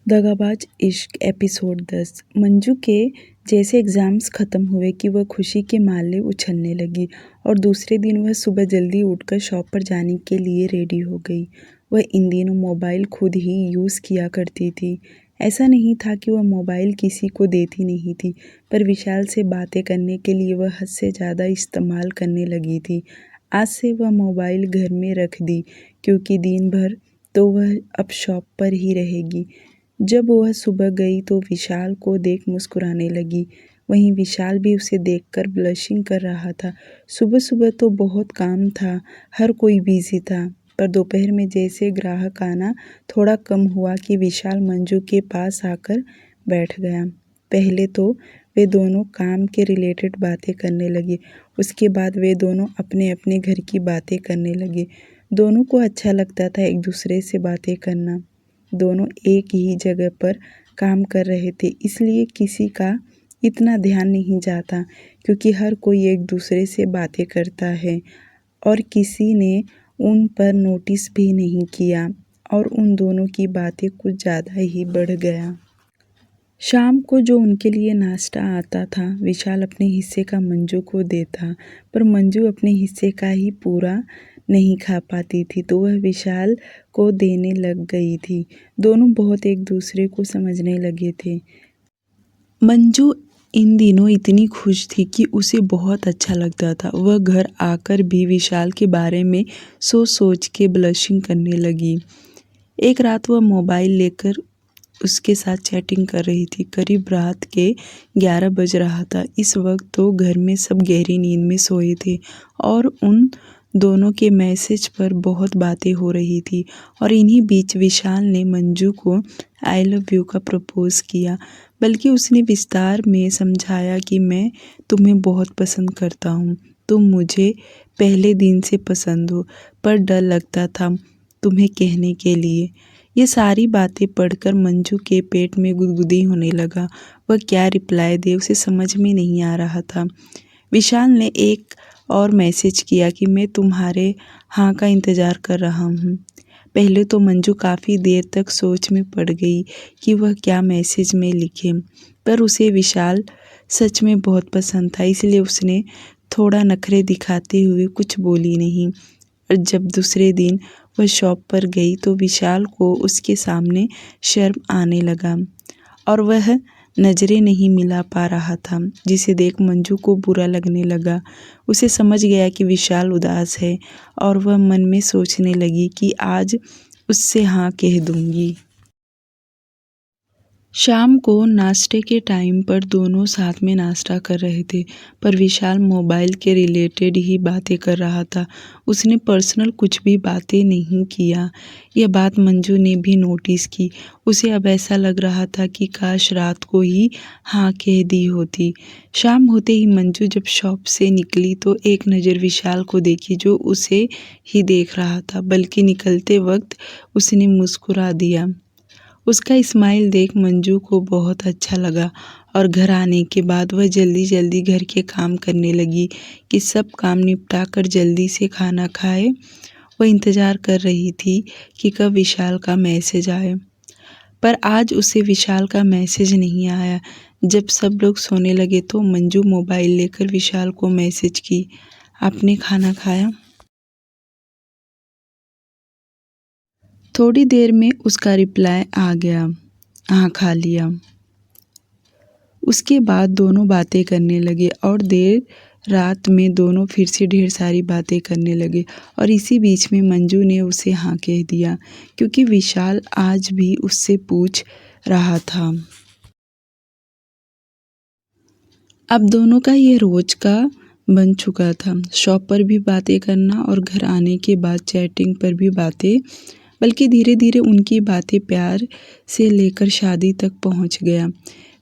दगाबाज इश्क एपिसोड 10। मंजू के जैसे एग्ज़ाम्स ख़त्म हुए कि वह खुशी के माले उछलने लगी और दूसरे दिन वह सुबह जल्दी उठकर शॉप पर जाने के लिए रेडी हो गई। वह इन दिनों मोबाइल खुद ही यूज़ किया करती थी। ऐसा नहीं था कि वह मोबाइल किसी को देती नहीं थी, पर विशाल से बातें करने के लिए वह हद से ज़्यादा इस्तेमाल करने लगी थी। आज से वह मोबाइल घर में रख दी, क्योंकि दिन भर तो वह अब शॉप पर ही रहेगी। जब वह सुबह गई तो विशाल को देख मुस्कुराने लगी। वहीं विशाल भी उसे देखकर ब्लशिंग कर रहा था। सुबह सुबह तो बहुत काम था, हर कोई बिजी था, पर दोपहर में जैसे ग्राहक आना थोड़ा कम हुआ कि विशाल मंजू के पास आकर बैठ गया। पहले तो वे दोनों काम के रिलेटेड बातें करने लगे, उसके बाद वे दोनों अपने अपने घर की बातें करने लगे। दोनों को अच्छा लगता था एक दूसरे से बातें करना। दोनों एक ही जगह पर काम कर रहे थे, इसलिए किसी का इतना ध्यान नहीं जाता, क्योंकि हर कोई एक दूसरे से बातें करता है और किसी ने उन पर नोटिस भी नहीं किया और उन दोनों की बातें कुछ ज़्यादा ही बढ़ गया। शाम को जो उनके लिए नाश्ता आता था, विशाल अपने हिस्से का मंजू को देता, पर मंजू अपने हिस्से का ही पूरा नहीं खा पाती थी, तो वह विशाल को देने लग गई थी। दोनों बहुत एक दूसरे को समझने लगे थे। मंजू इन दिनों इतनी खुश थी कि उसे बहुत अच्छा लगता था। वह घर आकर भी विशाल के बारे में सोच सोच के ब्लशिंग करने लगी। एक रात वह मोबाइल लेकर उसके साथ चैटिंग कर रही थी। करीब रात के 11 बज रहा था। इस वक्त तो घर में सब गहरी नींद में सोए थे और उन दोनों के मैसेज पर बहुत बातें हो रही थी। और इन्हीं बीच विशाल ने मंजू को आई लव यू का प्रपोज किया, बल्कि उसने विस्तार में समझाया कि मैं तुम्हें बहुत पसंद करता हूँ, तुम मुझे पहले दिन से पसंद हो, पर डर लगता था तुम्हें कहने के लिए। ये सारी बातें पढ़कर मंजू के पेट में गुदगुदी होने लगा। वह क्या रिप्लाई दे, उसे समझ में नहीं आ रहा था। विशाल ने एक और मैसेज किया कि मैं तुम्हारे हाँ का इंतज़ार कर रहा हूँ। पहले तो मंजू काफ़ी देर तक सोच में पड़ गई कि वह क्या मैसेज में लिखे, पर उसे विशाल सच में बहुत पसंद था, इसलिए उसने थोड़ा नखरे दिखाते हुए कुछ बोली नहीं। और जब दूसरे दिन वह शॉप पर गई तो विशाल को उसके सामने शर्म आने लगा और वह नज़रें नहीं मिला पा रहा था, जिसे देख मंजू को बुरा लगने लगा। उसे समझ गया कि विशाल उदास है और वह मन में सोचने लगी कि आज उससे हाँ कह दूंगी। शाम को नाश्ते के टाइम पर दोनों साथ में नाश्ता कर रहे थे, पर विशाल मोबाइल के रिलेटेड ही बातें कर रहा था। उसने पर्सनल कुछ भी बातें नहीं किया। यह बात मंजू ने भी नोटिस की। उसे अब ऐसा लग रहा था कि काश रात को ही हाँ कह दी होती। शाम होते ही मंजू जब शॉप से निकली तो एक नज़र विशाल को देखी, जो उसे ही देख रहा था, बल्कि निकलते वक्त उसने मुस्कुरा दिया। उसका स्माइल देख मंजू को बहुत अच्छा लगा और घर आने के बाद वह जल्दी जल्दी घर के काम करने लगी कि सब काम निपटा कर जल्दी से खाना खाए। वह इंतज़ार कर रही थी कि कब विशाल का मैसेज आए, पर आज उसे विशाल का मैसेज नहीं आया। जब सब लोग सोने लगे तो मंजू मोबाइल लेकर विशाल को मैसेज की, आपने खाना खाया? थोड़ी देर में उसका रिप्लाई आ गया, हाँ खा लिया। उसके बाद दोनों बातें करने लगे और देर रात में दोनों फिर से ढेर सारी बातें करने लगे और इसी बीच में मंजू ने उसे हाँ कह दिया, क्योंकि विशाल आज भी उससे पूछ रहा था। अब दोनों का ये रोज का बन चुका था, शॉप पर भी बातें करना और घर आने के बाद चैटिंग पर भी बातें, बल्कि धीरे धीरे उनकी बातें प्यार से लेकर शादी तक पहुंच गया।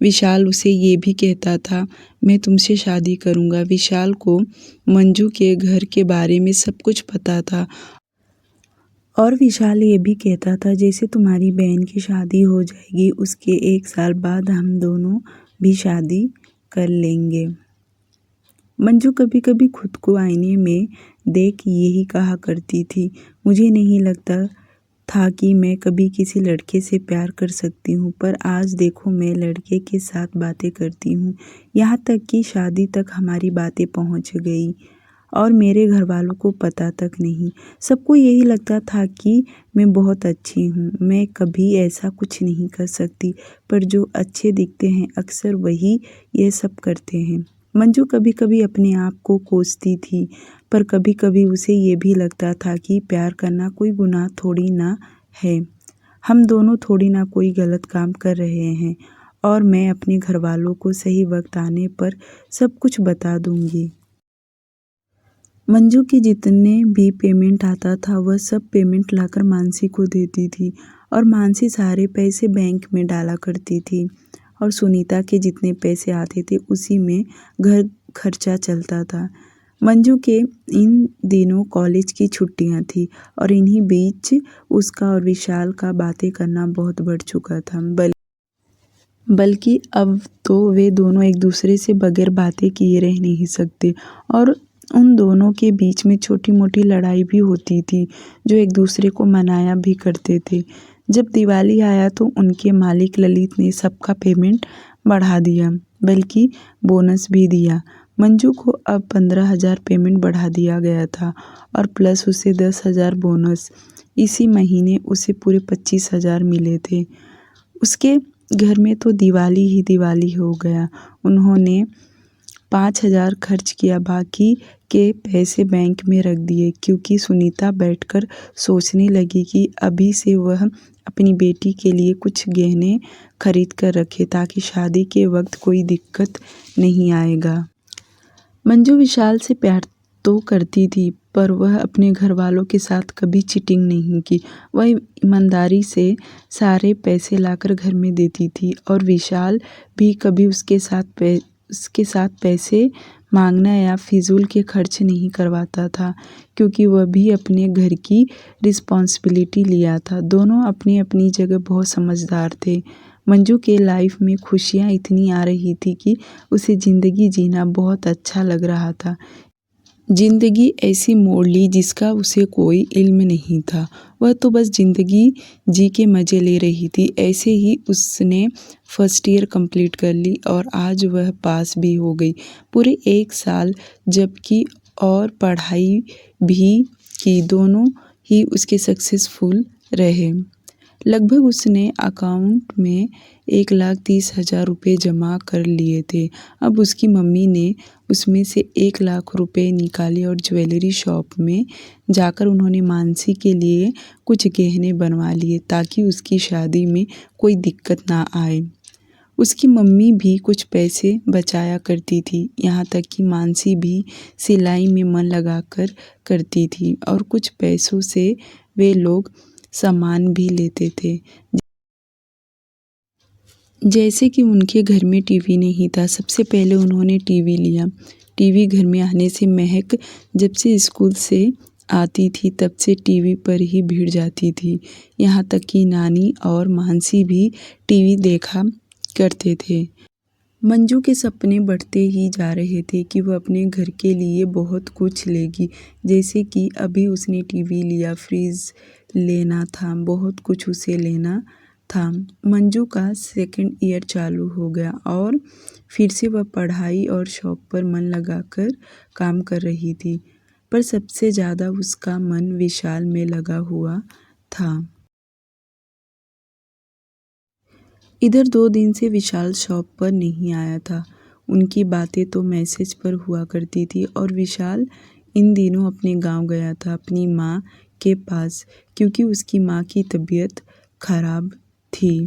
विशाल उसे ये भी कहता था, मैं तुमसे शादी करूंगा। विशाल को मंजू के घर के बारे में सब कुछ पता था और विशाल ये भी कहता था, जैसे तुम्हारी बहन की शादी हो जाएगी उसके 1 साल बाद हम दोनों भी शादी कर लेंगे। मंजू कभी कभी खुद को आईने में देख यही कहा करती थी, मुझे नहीं लगता था कि मैं कभी किसी लड़के से प्यार कर सकती हूँ, पर आज देखो मैं लड़के के साथ बातें करती हूँ, यहाँ तक कि शादी तक हमारी बातें पहुँच गई और मेरे घर वालों को पता तक नहीं। सबको यही लगता था कि मैं बहुत अच्छी हूँ, मैं कभी ऐसा कुछ नहीं कर सकती, पर जो अच्छे दिखते हैं अक्सर वही ये सब करते हैं। मंजू कभी कभी अपने आप को कोसती थी, पर कभी कभी उसे ये भी लगता था कि प्यार करना कोई गुनाह थोड़ी ना है। हम दोनों थोड़ी ना कोई गलत काम कर रहे हैं और मैं अपने घर वालों को सही वक्त आने पर सब कुछ बता दूंगी। मंजू की जितने भी पेमेंट आता था वह सब पेमेंट लाकर मानसी को देती थी और मानसी सारे पैसे बैंक में डाला करती थी और सुनीता के जितने पैसे आते थे उसी में घर खर्चा चलता था। मंजू के इन दिनों कॉलेज की छुट्टियां थी और इन्हीं बीच उसका और विशाल का बातें करना बहुत बढ़ चुका था। बल्कि अब तो वे दोनों एक दूसरे से बगैर बातें किए रह नहीं सकते और उन दोनों के बीच में छोटी मोटी लड़ाई भी होती थी, जो एक दूसरे को मनाया भी करते थे। जब दिवाली आया तो उनके मालिक ललित ने सबका पेमेंट बढ़ा दिया, बल्कि बोनस भी दिया। मंजू को अब 15,000 पेमेंट बढ़ा दिया गया था और प्लस उसे 10,000 बोनस। इसी महीने उसे पूरे 25,000 मिले थे। उसके घर में तो दिवाली ही दिवाली हो गया। उन्होंने 5,000 खर्च किया, बाकी के पैसे बैंक में रख दिए, क्योंकि सुनीता बैठकर सोचने लगी कि अभी से वह अपनी बेटी के लिए कुछ गहने खरीद कर रखे ताकि शादी के वक्त कोई दिक्कत नहीं आएगा। मंजू विशाल से प्यार तो करती थी, पर वह अपने घर वालों के साथ कभी चीटिंग नहीं की। वह ईमानदारी से सारे पैसे लाकर घर में देती थी और विशाल भी कभी उसके साथ पैसे मांगना या फिजूल के खर्च नहीं करवाता था, क्योंकि वह भी अपने घर की रिस्पॉन्सिबिलिटी लिया था। दोनों अपनी अपनी जगह बहुत समझदार थे। मंजू के लाइफ में खुशियाँ इतनी आ रही थी कि उसे ज़िंदगी जीना बहुत अच्छा लग रहा था। ज़िंदगी ऐसी मोड़ ली जिसका उसे कोई इल्म नहीं था। वह तो बस ज़िंदगी जी के मज़े ले रही थी। ऐसे ही उसने फर्स्ट ईयर कंप्लीट कर ली और आज वह पास भी हो गई पूरे 1 साल, जबकि और पढ़ाई भी की। दोनों ही उसके सक्सेसफुल रहे। लगभग उसने अकाउंट में 1,30,000 रुपये जमा कर लिए थे। अब उसकी मम्मी ने उसमें से 1,00,000 रुपये निकाले और ज्वेलरी शॉप में जाकर उन्होंने मानसी के लिए कुछ गहने बनवा लिए ताकि उसकी शादी में कोई दिक्कत ना आए। उसकी मम्मी भी कुछ पैसे बचाया करती थी, यहाँ तक कि मानसी भी सिलाई में मन लगाकर करती थी और कुछ पैसों से वे लोग सामान भी लेते थे। जैसे कि उनके घर में टीवी नहीं था, सबसे पहले उन्होंने टीवी लिया। टीवी घर में आने से महक जब से स्कूल से आती थी तब से टीवी पर ही भिड़ जाती थी। यहाँ तक कि नानी और मानसी भी टीवी देखा करते थे। मंजू के सपने बढ़ते ही जा रहे थे कि वह अपने घर के लिए बहुत कुछ लेगी, जैसे कि अभी उसने टीवी लिया, फ्रिज लेना था, बहुत कुछ उसे लेना था। मंजू का 2nd ईयर चालू हो गया और फिर से वह पढ़ाई और शौक पर मन लगाकर काम कर रही थी, पर सबसे ज़्यादा उसका मन विशाल में लगा हुआ था। इधर 2 दिन से विशाल शॉप पर नहीं आया था। उनकी बातें तो मैसेज पर हुआ करती थी और विशाल इन दिनों अपने गांव गया था, अपनी माँ के पास, क्योंकि उसकी माँ की तबीयत खराब थी।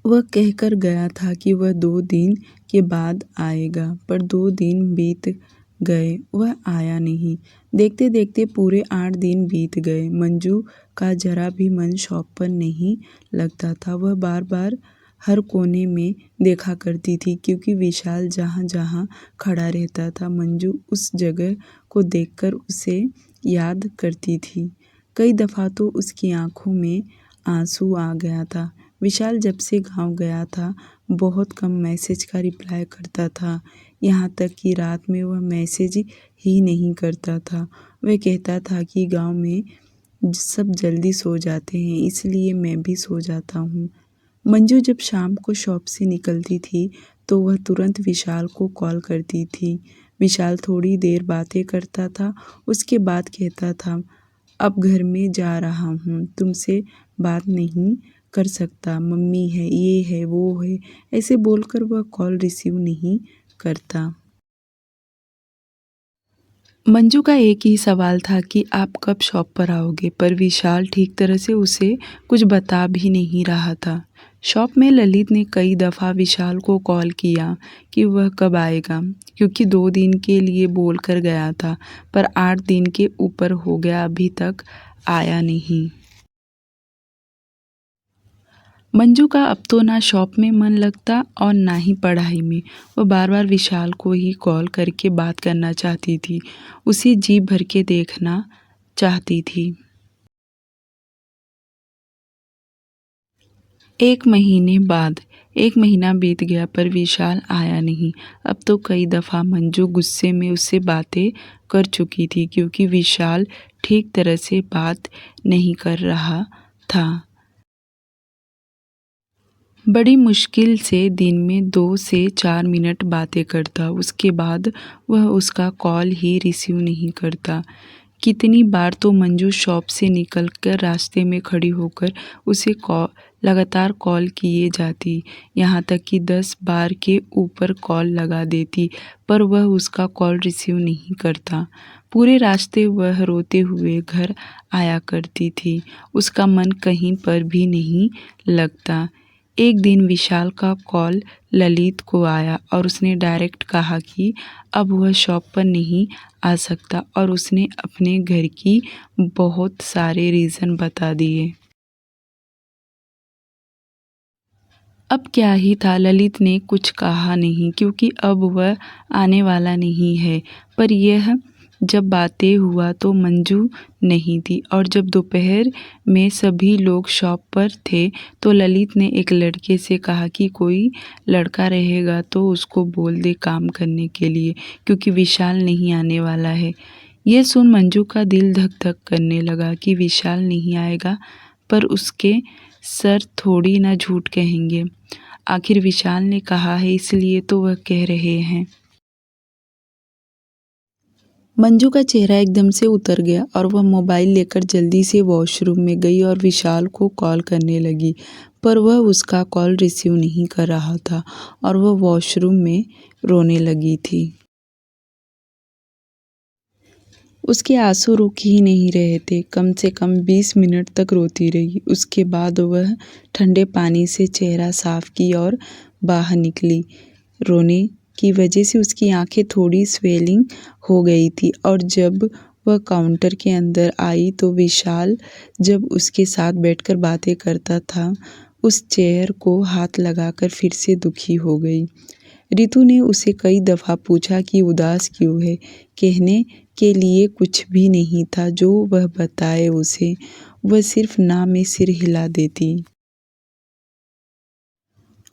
वह कहकर गया था कि वह 2 दिन के बाद आएगा, पर 2 दिन बीत गए, वह आया नहीं। देखते देखते पूरे 8 दिन बीत गए। मंजू का जरा भी मन शॉप पर नहीं लगता था। वह बार बार हर कोने में देखा करती थी, क्योंकि विशाल जहाँ जहाँ खड़ा रहता था मंजू उस जगह को देखकर उसे याद करती थी। कई दफ़ा तो उसकी आंखों में आंसू आ गया था। विशाल जब से गांव गया था बहुत कम मैसेज का रिप्लाई करता था। यहाँ तक कि रात में वह मैसेज ही नहीं करता था। वह कहता था कि गांव में सब जल्दी सो जाते हैं, इसलिए मैं भी सो जाता हूँ। मंजू जब शाम को शॉप से निकलती थी तो वह तुरंत विशाल को कॉल करती थी। विशाल थोड़ी देर बातें करता था, उसके बाद कहता था, अब घर में जा रहा हूँ, तुमसे बात नहीं कर सकता, मम्मी है, ये है, वो है, ऐसे बोलकर वह कॉल रिसीव नहीं करता। मंजू का एक ही सवाल था कि आप कब शॉप पर आओगे, पर विशाल ठीक तरह से उसे कुछ बता भी नहीं रहा था। शॉप में ललित ने कई दफ़ा विशाल को कॉल किया कि वह कब आएगा, क्योंकि 2 दिन के लिए बोल कर गया था, पर 8 दिन के ऊपर हो गया, अभी तक आया नहीं। मंजू का अब तो ना शॉप में मन लगता और ना ही पढ़ाई में। वह बार बार विशाल को ही कॉल करके बात करना चाहती थी, उसे जी भर के देखना चाहती थी। 1 महीने बाद 1 महीना बीत गया पर विशाल आया नहीं। अब तो कई दफ़ा मंजू गुस्से में उससे बातें कर चुकी थी, क्योंकि विशाल ठीक तरह से बात नहीं कर रहा था। बड़ी मुश्किल से दिन में 2 से 4 मिनट बातें करता, उसके बाद वह उसका कॉल ही रिसीव नहीं करता। कितनी बार तो मंजू शॉप से निकलकर रास्ते में खड़ी होकर उसे लगातार कॉल किए जाती, यहाँ तक कि 10 बार के ऊपर कॉल लगा देती, पर वह उसका कॉल रिसीव नहीं करता। पूरे रास्ते वह रोते हुए घर आया करती थी, उसका मन कहीं पर भी नहीं लगता। एक दिन विशाल का कॉल ललित को आया और उसने डायरेक्ट कहा कि अब वह शॉप पर नहीं आ सकता, और उसने अपने घर की बहुत सारे रीज़न बता दिए। अब क्या ही था, ललित ने कुछ कहा नहीं, क्योंकि अब वह आने वाला नहीं है। पर यह जब बातें हुआ तो मंजू नहीं थी, और जब दोपहर में सभी लोग शॉप पर थे तो ललित ने एक लड़के से कहा कि कोई लड़का रहेगा तो उसको बोल दे काम करने के लिए, क्योंकि विशाल नहीं आने वाला है। यह सुन मंजू का दिल धक धक करने लगा कि विशाल नहीं आएगा, पर उसके सर थोड़ी ना झूठ कहेंगे। आखिर विशाल ने कहा है, इसलिए तो वह कह रहे हैं। मंजू का चेहरा एकदम से उतर गया और वह मोबाइल लेकर जल्दी से वॉशरूम में गई और विशाल को कॉल करने लगी, पर वह उसका कॉल रिसीव नहीं कर रहा था और वह वॉशरूम में रोने लगी थी। उसके आंसू रुक ही नहीं रहे थे, कम से कम 20 मिनट तक रोती रही। उसके बाद वह ठंडे पानी से चेहरा साफ की और बाहर निकली। रोने की वजह से उसकी आंखें थोड़ी स्वेलिंग हो गई थी, और जब वह काउंटर के अंदर आई तो विशाल जब उसके साथ बैठकर बातें करता था, उस चेयर को हाथ लगाकर फिर से दुखी हो गई। रितु ने उसे कई दफ़ा पूछा कि उदास क्यों है, कहने के लिए कुछ भी नहीं था जो वह बताए उसे, वह सिर्फ ना में सिर हिला देती।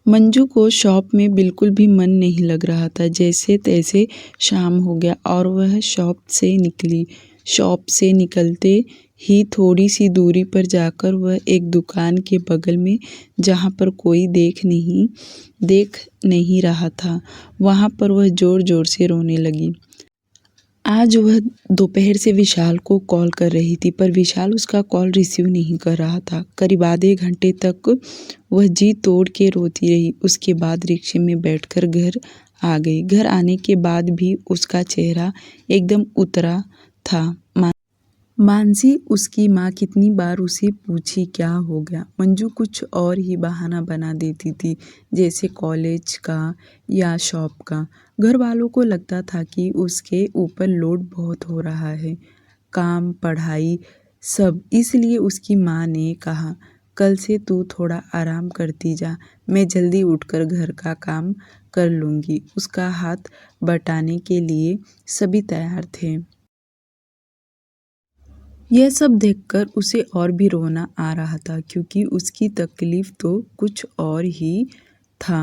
मंजू को शॉप में बिल्कुल भी मन नहीं लग रहा था। जैसे तैसे शाम हो गया और वह शॉप से निकली। शॉप से निकलते ही थोड़ी सी दूरी पर जाकर वह एक दुकान के बगल में, जहाँ पर कोई देख नहीं रहा था, वहाँ पर वह ज़ोर ज़ोर से रोने लगी। आज वह दोपहर से विशाल को कॉल कर रही थी, पर विशाल उसका कॉल रिसीव नहीं कर रहा था। करीब आधे घंटे तक वह जी तोड़ के रोती रही। उसके बाद रिक्शे में बैठकर घर आ गई। घर आने के बाद भी उसका चेहरा एकदम उतरा था। मानसी, उसकी माँ कितनी बार उसे पूछी क्या हो गया, मंजू कुछ और ही बहाना बना देती थी, जैसे कॉलेज का या शॉप का। घर वालों को लगता था कि उसके ऊपर लोड बहुत हो रहा है, काम, पढ़ाई, सब। इसलिए उसकी माँ ने कहा, कल से तू थोड़ा आराम करती जा, मैं जल्दी उठकर घर का काम कर लूँगी। उसका हाथ बटाने के लिए सभी तैयार थे। यह सब देखकर उसे और भी रोना आ रहा था, क्योंकि उसकी तकलीफ़ तो कुछ और ही था।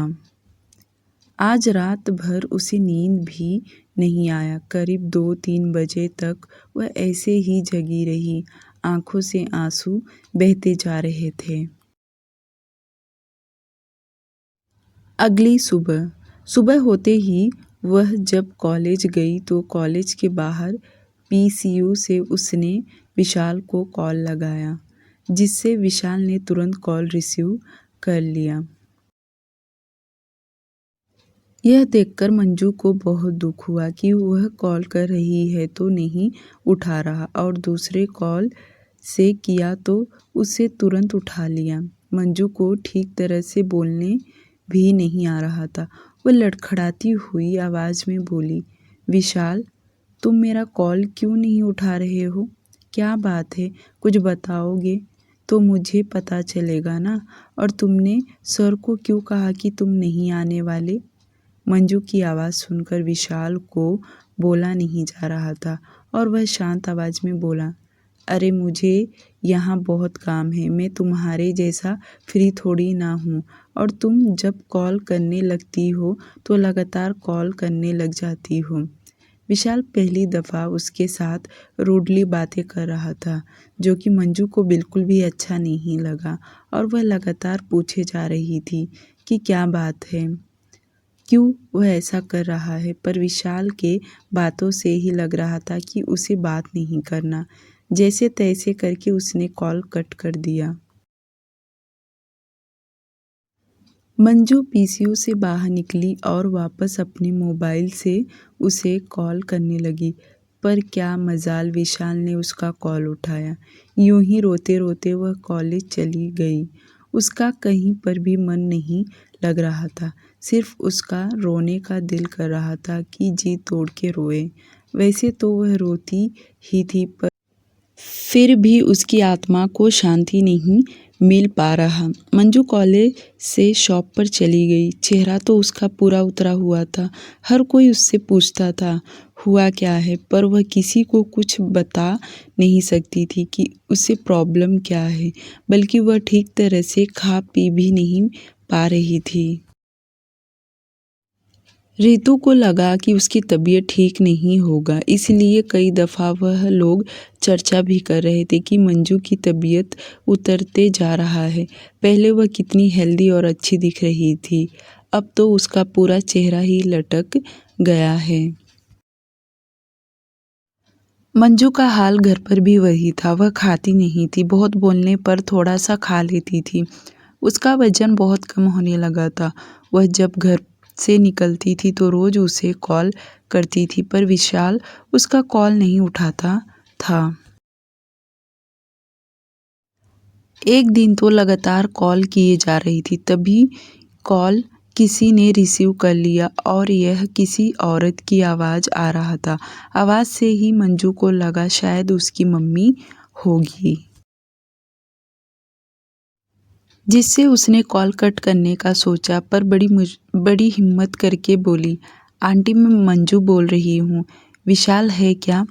आज रात भर उसे नींद भी नहीं आया। करीब 2-3 बजे तक वह ऐसे ही जगी रही। आंखों से आंसू बहते जा रहे थे। अगली सुबह होते ही वह जब कॉलेज गई तो कॉलेज के बाहर पीसीयू से उसने विशाल को कॉल लगाया, जिससे विशाल ने तुरंत कॉल रिसीव कर लिया। यह देखकर मंजू को बहुत दुख हुआ कि वह कॉल कर रही है तो नहीं उठा रहा और दूसरे कॉल से किया तो उसे तुरंत उठा लिया। मंजू को ठीक तरह से बोलने भी नहीं आ रहा था। वह लड़खड़ाती हुई आवाज़ में बोली, विशाल, तुम मेरा कॉल क्यों नहीं उठा रहे हो? क्या बात है? कुछ बताओगे तो मुझे पता चलेगा ना। और तुमने सर को क्यों कहा कि तुम नहीं आने वाले? मंजू की आवाज़ सुनकर विशाल को बोला नहीं जा रहा था और वह शांत आवाज़ में बोला, अरे मुझे यहाँ बहुत काम है, मैं तुम्हारे जैसा फ्री थोड़ी ना हूँ। और तुम जब कॉल करने लगती हो तो लगातार कॉल करने लग जाती हो। विशाल पहली दफ़ा उसके साथ रूडली बातें कर रहा था, जो कि मंजू को बिल्कुल भी अच्छा नहीं लगा और वह लगातार पूछे जा रही थी कि क्या बात है, क्यों वह ऐसा कर रहा है। पर विशाल के बातों से ही लग रहा था कि उसे बात नहीं करना। जैसे तैसे करके उसने कॉल कट कर दिया। मंजू पीसीयू से बाहर निकली और वापस अपने मोबाइल से उसे कॉल करने लगी, पर क्या मजाल, विशाल ने उसका कॉल उठाया। यूं ही रोते रोते वह कॉलेज चली गई। उसका कहीं पर भी मन नहीं लग रहा था। सिर्फ उसका रोने का दिल कर रहा था कि जी तोड़ के रोए। वैसे तो वह रोती ही थी, पर फिर भी उसकी आत्मा को शांति नहीं मिल पा रहा। मंजू कॉलेज से शॉप पर चली गई। चेहरा तो उसका पूरा उतरा हुआ था। हर कोई उससे पूछता था हुआ क्या है, पर वह किसी को कुछ बता नहीं सकती थी कि उसे प्रॉब्लम क्या है, बल्कि वह ठीक तरह से खा पी भी नहीं पा रही थी। रितु को लगा कि उसकी तबीयत ठीक नहीं होगा, इसलिए कई दफ़ा वह लोग चर्चा भी कर रहे थे कि मंजू की तबीयत उतरते जा रहा है। पहले वह कितनी हेल्दी और अच्छी दिख रही थी, अब तो उसका पूरा चेहरा ही लटक गया है। मंजू का हाल घर पर भी वही था। वह खाती नहीं थी, बहुत बोलने पर थोड़ा सा खा लेती थी। उसका वजन बहुत कम होने लगा था। वह जब घर से निकलती थी तो रोज़ उसे कॉल करती थी, पर विशाल उसका कॉल नहीं उठाता था। एक दिन तो लगातार कॉल किए जा रही थी, तभी कॉल किसी ने रिसीव कर लिया और यह किसी औरत की आवाज़ आ रहा था। आवाज़ से ही मंजू को लगा शायद उसकी मम्मी होगी, जिससे उसने कॉल कट करने का सोचा, पर बड़ी हिम्मत करके बोली, आंटी मैं मंजू बोल रही हूँ, विशाल है क्या?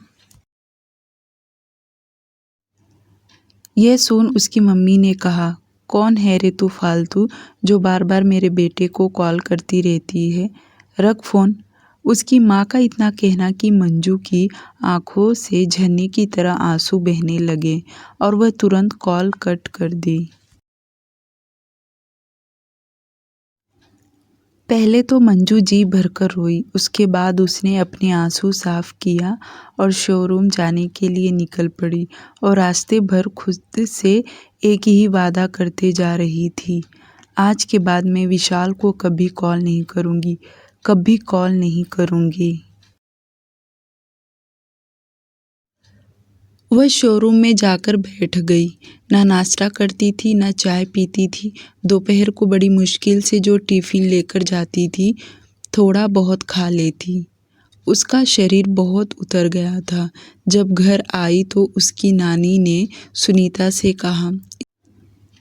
यह सुन उसकी मम्मी ने कहा, कौन है रे तू फालतू जो बार बार मेरे बेटे को कॉल करती रहती है, रख फ़ोन। उसकी माँ का इतना कहना कि मंजू की आंखों से झरने की तरह आंसू बहने लगे और वह तुरंत कॉल कट कर दी। पहले तो मंजू जी भरकर रोई, उसके बाद उसने अपने आंसू साफ किया और शोरूम जाने के लिए निकल पड़ी और रास्ते भर खुद से एक ही वादा करते जा रही थी, आज के बाद मैं विशाल को कभी कॉल नहीं करूँगी, कभी कॉल नहीं करूँगी। वह शोरूम में जाकर बैठ गई। ना नाश्ता करती थी, ना चाय पीती थी। दोपहर को बड़ी मुश्किल से जो टिफ़िन लेकर जाती थी, थोड़ा बहुत खा लेती। उसका शरीर बहुत उतर गया था। जब घर आई तो उसकी नानी ने सुनीता से कहा,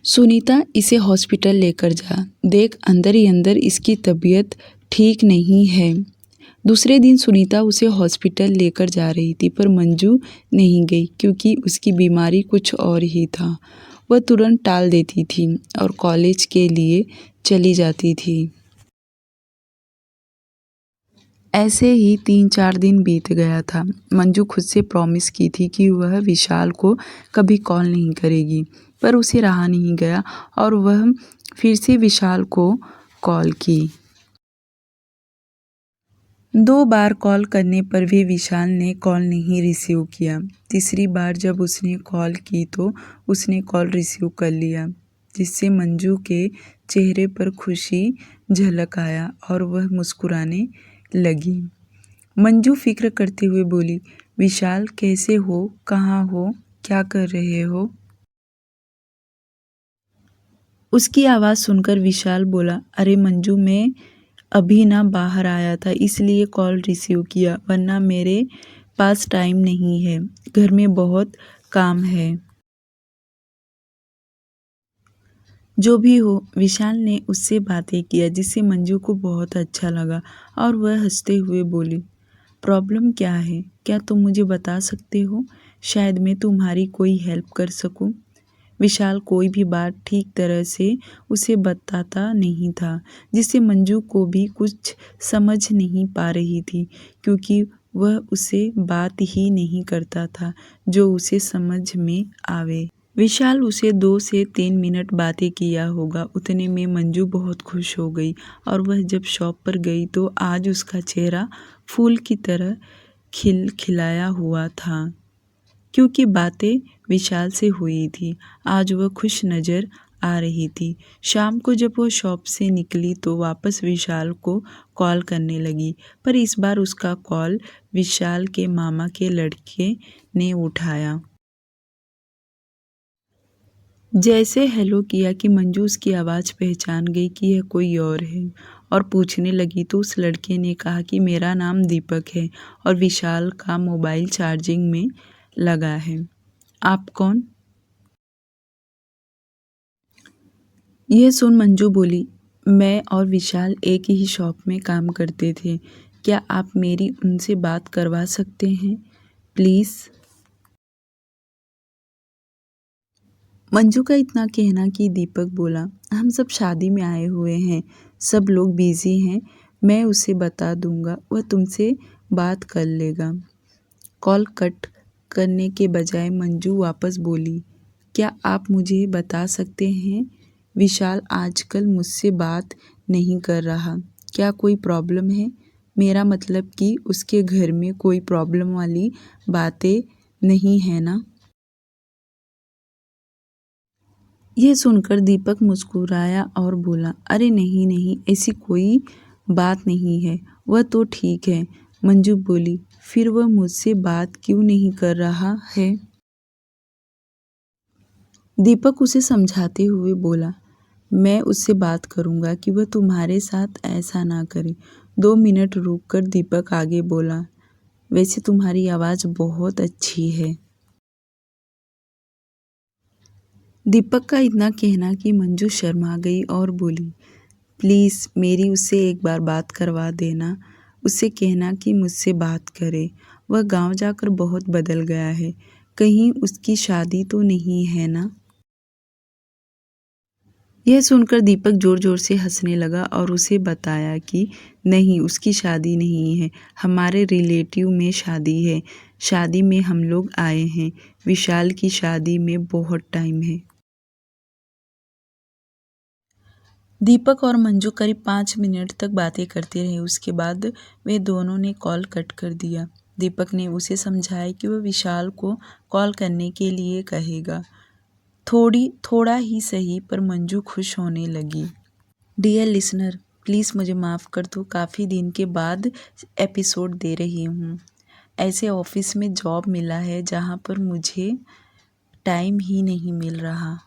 सुनीता इसे हॉस्पिटल लेकर जा, देख अंदर ही अंदर इसकी तबीयत ठीक नहीं है। दूसरे दिन सुनीता उसे हॉस्पिटल लेकर जा रही थी, पर मंजू नहीं गई क्योंकि उसकी बीमारी कुछ और ही था। वह तुरंत टाल देती थी और कॉलेज के लिए चली जाती थी। ऐसे ही 3-4 दिन बीत गया था। मंजू खुद से प्रॉमिस की थी कि वह विशाल को कभी कॉल नहीं करेगी, पर उसे रहा नहीं गया और वह फिर से विशाल को कॉल की। 2 बार कॉल करने पर भी विशाल ने कॉल नहीं रिसीव किया। तीसरी बार जब उसने कॉल की तो उसने कॉल रिसीव कर लिया, जिससे मंजू के चेहरे पर खुशी झलक आया और वह मुस्कुराने लगी। मंजू फिक्र करते हुए बोली, विशाल कैसे हो, कहाँ हो, क्या कर रहे हो? उसकी आवाज़ सुनकर विशाल बोला, अरे मंजू, मैं अभी ना बाहर आया था इसलिए कॉल रिसीव किया, वरना मेरे पास टाइम नहीं है, घर में बहुत काम है। जो भी हो, विशाल ने उससे बातें किया जिससे मंजू को बहुत अच्छा लगा और वह हंसते हुए बोली, प्रॉब्लम क्या है, क्या तुम मुझे बता सकते हो? शायद मैं तुम्हारी कोई हेल्प कर सकूं। विशाल कोई भी बात ठीक तरह से उसे बताता नहीं था, जिससे मंजू को भी कुछ समझ नहीं पा रही थी, क्योंकि वह उसे बात ही नहीं करता था जो उसे समझ में आवे। विशाल उसे 2 से 3 मिनट बातें किया होगा, उतने में मंजू बहुत खुश हो गई और वह जब शॉप पर गई तो आज उसका चेहरा फूल की तरह खिलखिलाया हुआ था, क्योंकि बातें विशाल से हुई थी। आज वह खुश नज़र आ रही थी। शाम को जब वह शॉप से निकली तो वापस विशाल को कॉल करने लगी, पर इस बार उसका कॉल विशाल के मामा के लड़के ने उठाया। जैसे हेलो किया कि मंजू उसकी आवाज़ पहचान गई कि यह कोई और है और पूछने लगी तो उस लड़के ने कहा कि मेरा नाम दीपक है और विशाल का मोबाइल चार्जिंग में लगा है। आप कौन? यह सुन मंजू बोली, मैं और विशाल एक ही शॉप में काम करते थे। क्या आप मेरी उनसे बात करवा सकते हैं प्लीज़? मंजू का इतना कहना कि दीपक बोला, हम सब शादी में आए हुए हैं, सब लोग बिजी हैं, मैं उसे बता दूंगा, वह तुमसे बात कर लेगा। कॉल कट करने के बजाय मंजू वापस बोली, क्या आप मुझे बता सकते हैं विशाल आजकल मुझसे बात नहीं कर रहा, क्या कोई प्रॉब्लम है? मेरा मतलब कि उसके घर में कोई प्रॉब्लम वाली बातें नहीं है ना? यह सुनकर दीपक मुस्कुराया और बोला, अरे नहीं नहीं, ऐसी कोई बात नहीं है, वह तो ठीक है। मंजू बोली, फिर वह मुझसे बात क्यों नहीं कर रहा है? दीपक उसे समझाते हुए बोला, मैं उससे बात करूंगा कि वह तुम्हारे साथ ऐसा ना करे। 2 मिनट रुककर दीपक आगे बोला, वैसे तुम्हारी आवाज़ बहुत अच्छी है। दीपक का इतना कहना कि मंजू शर्मा गई और बोली, प्लीज़ मेरी उससे एक बार बात करवा देना, उससे कहना कि मुझसे बात करे, वह गांव जाकर बहुत बदल गया है, कहीं उसकी शादी तो नहीं है ना? यह सुनकर दीपक ज़ोर ज़ोर से हंसने लगा और उसे बताया कि नहीं, उसकी शादी नहीं है, हमारे रिलेटिव में शादी है, शादी में हम लोग आए हैं, विशाल की शादी में बहुत टाइम है। दीपक और मंजू करीब 5 मिनट तक बातें करते रहे, उसके बाद वे दोनों ने कॉल कट कर दिया। दीपक ने उसे समझाया कि वह विशाल को कॉल करने के लिए कहेगा, थोड़ा ही सही, पर मंजू खुश होने लगी। डियर लिसनर, प्लीज़ मुझे माफ़ कर दो, काफ़ी दिन के बाद एपिसोड दे रही हूँ। ऐसे ऑफिस में जॉब मिला है जहाँ पर मुझे टाइम ही नहीं मिल रहा।